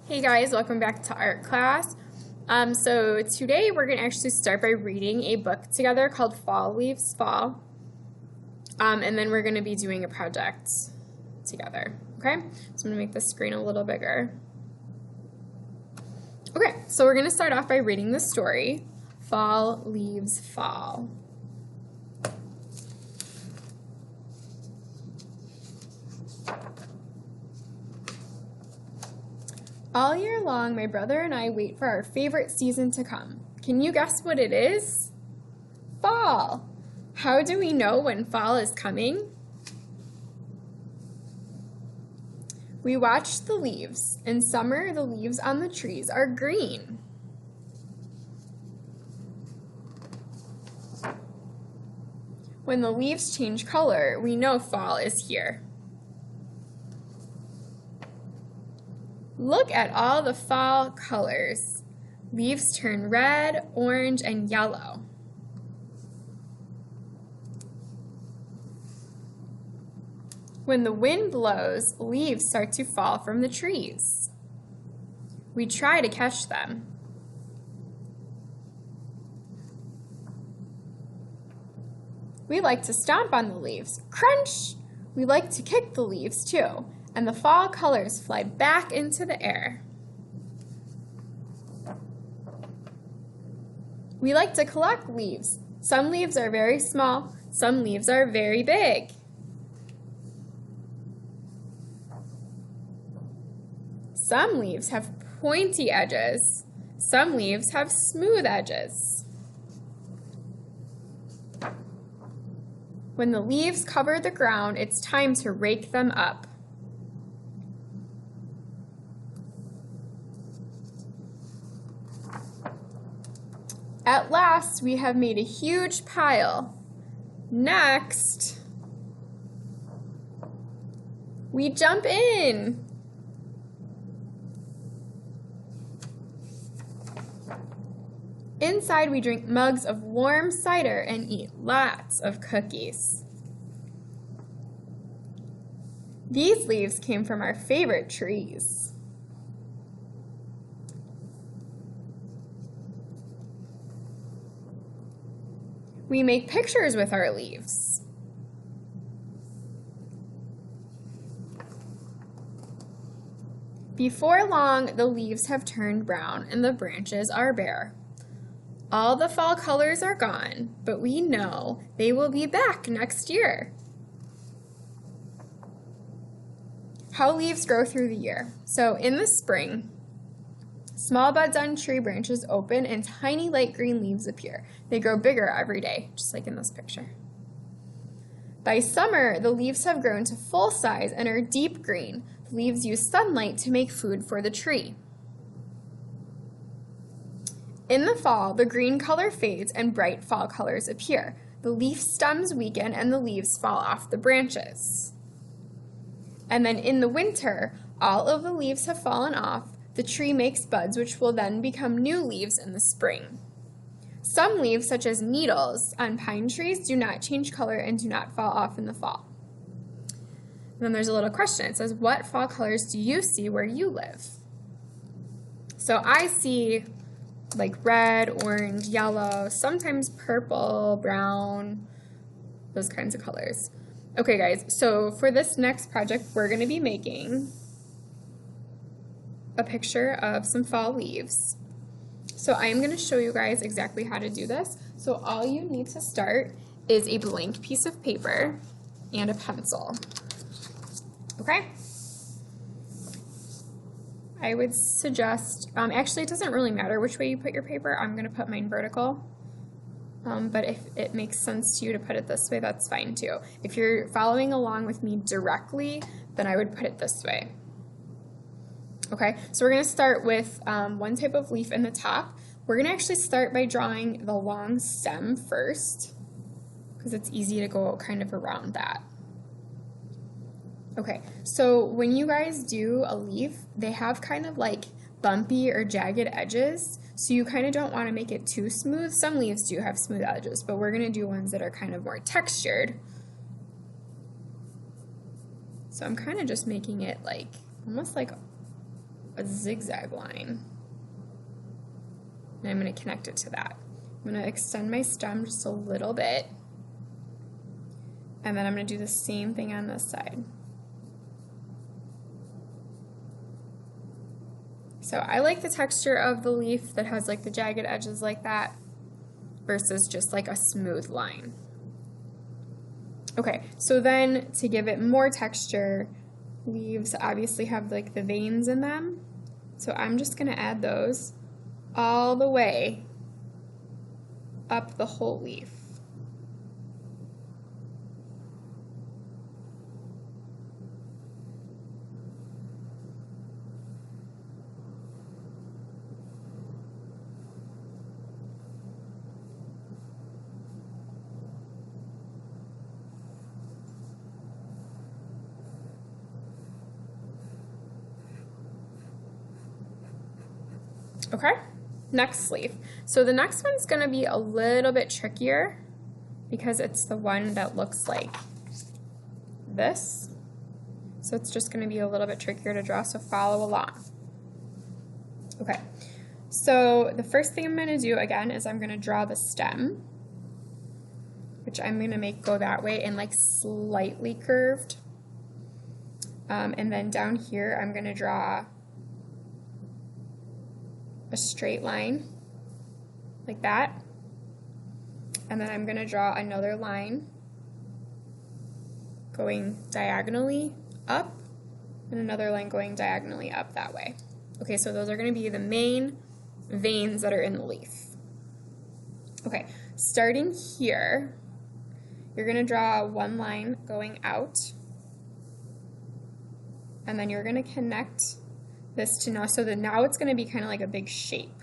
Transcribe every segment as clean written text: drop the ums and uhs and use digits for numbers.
Hey guys, welcome back to art class. So today we're going to actually start by reading a book together called Fall Leaves Fall. And then we're going to be doing a project together. Okay, so I'm going to make the screen a little bigger. Okay, so we're going to start off by reading the story, Fall Leaves Fall. All year long, my brother and I wait for our favorite season to come. Can you guess what it is? Fall. How do we know when fall is coming? We watch the leaves. In summer, the leaves on the trees are green. When the leaves change color, we know fall is here. Look at all the fall colors. Leaves turn red, orange, and yellow. When the wind blows, leaves start to fall from the trees. We try to catch them. We like to stomp on the leaves. Crunch! We like to kick the leaves too, and the fall colors fly back into the air. We like to collect leaves. Some leaves are very small, some leaves are very big. Some leaves have pointy edges. Some leaves have smooth edges. When the leaves cover the ground, it's time to rake them up. At last, we have made a huge pile. Next, we jump in. Inside, we drink mugs of warm cider and eat lots of cookies. These leaves came from our favorite trees. We make pictures with our leaves. Before long, the leaves have turned brown and the branches are bare. All the fall colors are gone, but we know they will be back next year. How leaves grow through the year. So in the spring, small buds on tree branches open and tiny light green leaves appear. They grow bigger every day, just like in this picture. By summer, the leaves have grown to full size and are deep green. The leaves use sunlight to make food for the tree. In the fall, the green color fades and bright fall colors appear. The leaf stems weaken and the leaves fall off the branches. And then in the winter, all of the leaves have fallen off. The tree makes buds, which will then become new leaves in the spring. Some leaves, such as needles on pine trees, do not change color and do not fall off in the fall. And then there's a little question. It says, what fall colors do you see where you live? So I see like red, orange, yellow, sometimes purple, brown, those kinds of colors. Okay guys, so for this next project, we're going to be making a picture of some fall leaves. So I am going to show you guys exactly how to do this. So all you need to start is a blank piece of paper and a pencil. Okay? I would suggest, actually it doesn't really matter which way you put your paper. I'm going to put mine vertical. But if it makes sense to you to put it this way, that's fine too. If you're following along with me directly, then I would put it this way. Okay, so we're going to start with one type of leaf in the top. We're going to actually start by drawing the long stem first, because it's easy to go kind of around that. Okay, so when you guys do a leaf, they have kind of like bumpy or jagged edges, so you kind of don't want to make it too smooth. Some leaves do have smooth edges, but we're going to do ones that are kind of more textured. So I'm kind of just making it like almost like a zigzag line. And I'm going to connect it to that. I'm going to extend my stem just a little bit. And then I'm going to do the same thing on this side. So I like the texture of the leaf that has like the jagged edges like that versus just like a smooth line. Okay, so then to give it more texture, leaves obviously have like the veins in them. So I'm just going to add those all the way up the whole leaf. Okay, next leaf. So the next one's going to be a little bit trickier because it's the one that looks like this. So it's just going to be a little bit trickier to draw, so follow along. Okay, so the first thing I'm going to do again is I'm going to draw the stem, which I'm going to make go that way and like slightly curved. And then down here I'm going to draw a straight line like that, and then I'm going to draw another line going diagonally up and another line going diagonally up that way. Okay, so those are going to be the main veins that are in the leaf. Okay, starting here, you're going to draw one line going out, and then you're going to connect this to now, so that now it's going to be kind of like a big shape.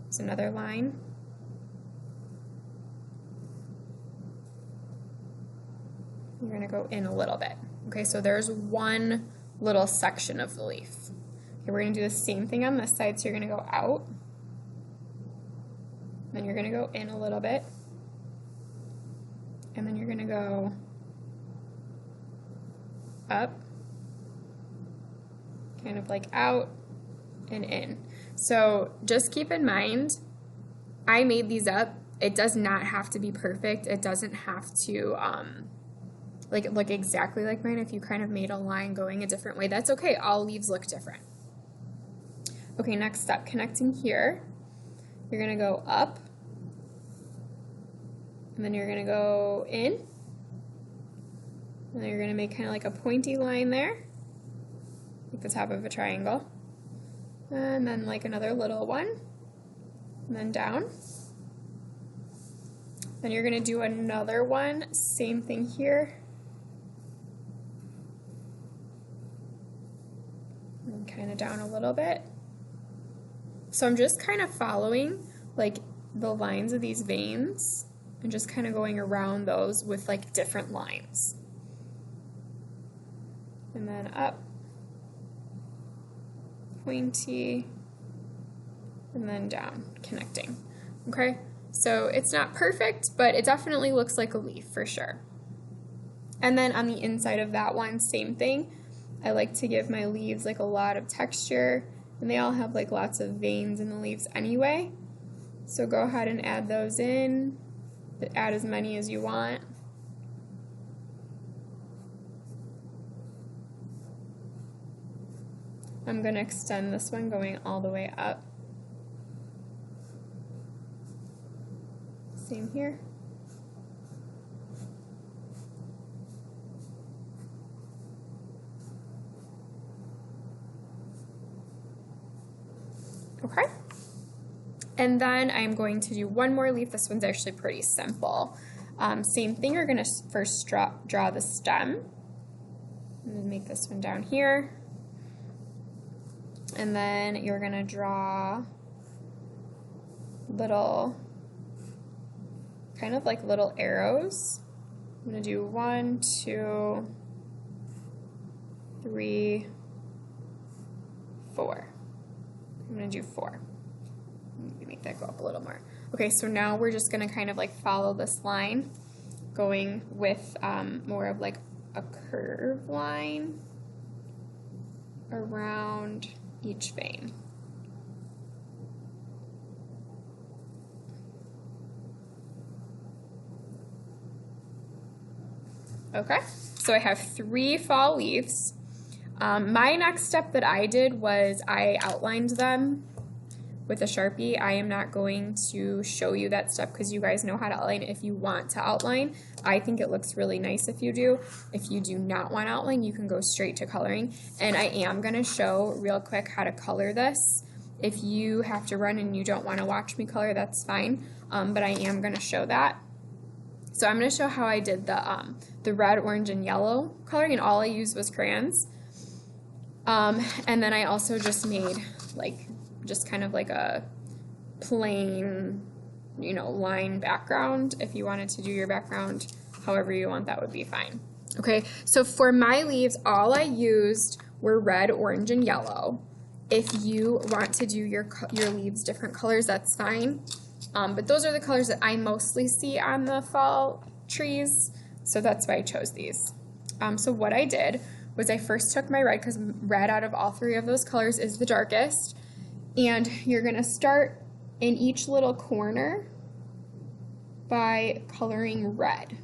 There's another line. You're going to go in a little bit. Okay, so there's one little section of the leaf. Okay, we're going to do the same thing on this side, so you're going to go out, then you're going to go in a little bit, and then you're going to go up, kind of like out and in. So just keep in mind, I made these up. It does not have to be perfect. It doesn't have to like look exactly like mine. If you kind of made a line going a different way, that's okay. All leaves look different. Okay, next step, connecting here. You're gonna go up, and then you're gonna go in, and then you're gonna make kind of like a pointy line there, like the top of a triangle, and then like another little one, and then down. Then you're going to do another one, same thing here, and kind of down a little bit. So I'm just kind of following like the lines of these veins and just kind of going around those with like different lines. And then up, pointy, and then down, connecting. Okay, so it's not perfect, but it definitely looks like a leaf for sure. And then on the inside of that one, same thing. I like to give my leaves like a lot of texture, and they all have like lots of veins in the leaves anyway. So go ahead and add those in, add as many as you want. I'm going to extend this one going all the way up. Same here. Okay. And then I'm going to do one more leaf. This one's actually pretty simple. Same thing, you're going to first draw the stem. I'm going to make this one down here. And then you're going to draw little, kind of like little arrows. I'm going to do 1, 2, 3, 4. I'm going to do 4. Maybe make that go up a little more. Okay, so now we're just going to kind of like follow this line, going with more of like a curve line. around each vein. Okay, so I have 3 fall leaves. My next step that I did was I outlined them with a Sharpie. I am not going to show you that step because you guys know how to outline if you want to outline. I think it looks really nice if you do. If you do not want to outline, you can go straight to coloring. And I am going to show real quick how to color this. If you have to run and you don't want to watch me color, that's fine. But I am going to show that. So I'm going to show how I did the red, orange, and yellow coloring, and all I used was crayons. And then I also just made just kind of like a plain, line background. If you wanted to do your background however you want, that would be fine. Okay, so for my leaves, all I used were red, orange, and yellow. If you want to do your leaves different colors, that's fine. But those are the colors that I mostly see on the fall trees, so that's why I chose these. So what I did was I first took my red, because red out of all 3 of those colors is the darkest, and you're going to start in each little corner by coloring red.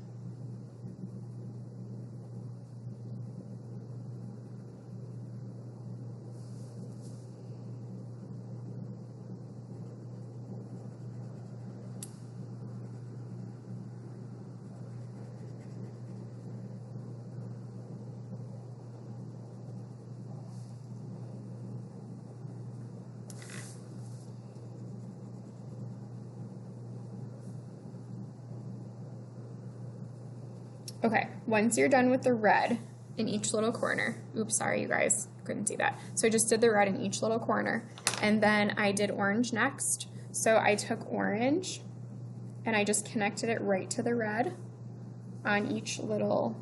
Okay, once you're done with the red in each little corner, oops, sorry you guys, couldn't see that. So I just did the red in each little corner, and then I did orange next. So I took orange and I just connected it right to the red on each little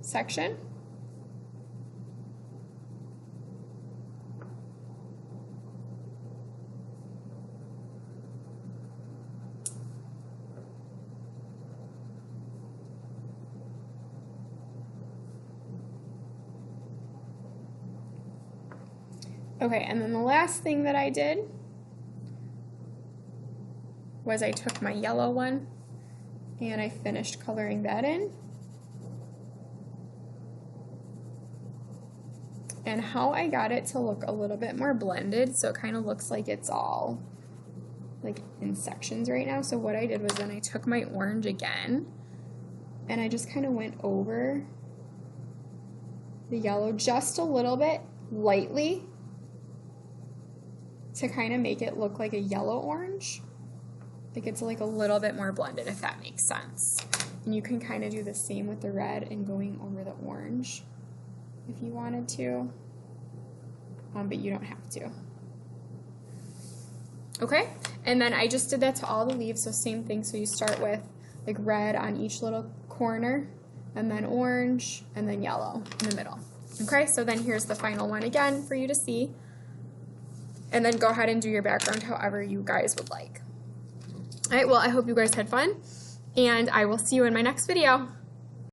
section. Okay, and then the last thing that I did was I took my yellow one and I finished coloring that in. And how I got it to look a little bit more blended, so it kind of looks like it's all like in sections right now. So what I did was then I took my orange again and I just kind of went over the yellow just a little bit lightly to kind of make it look like a yellow orange. Like it's like a little bit more blended, if that makes sense. And you can kind of do the same with the red and going over the orange if you wanted to, but you don't have to. Okay, and then I just did that to all the leaves, so same thing. So you start with like red on each little corner, and then orange, and then yellow in the middle. Okay, so then here's the final one again for you to see. And then go ahead and do your background however you guys would like. All right, well, I hope you guys had fun, and I will see you in my next video.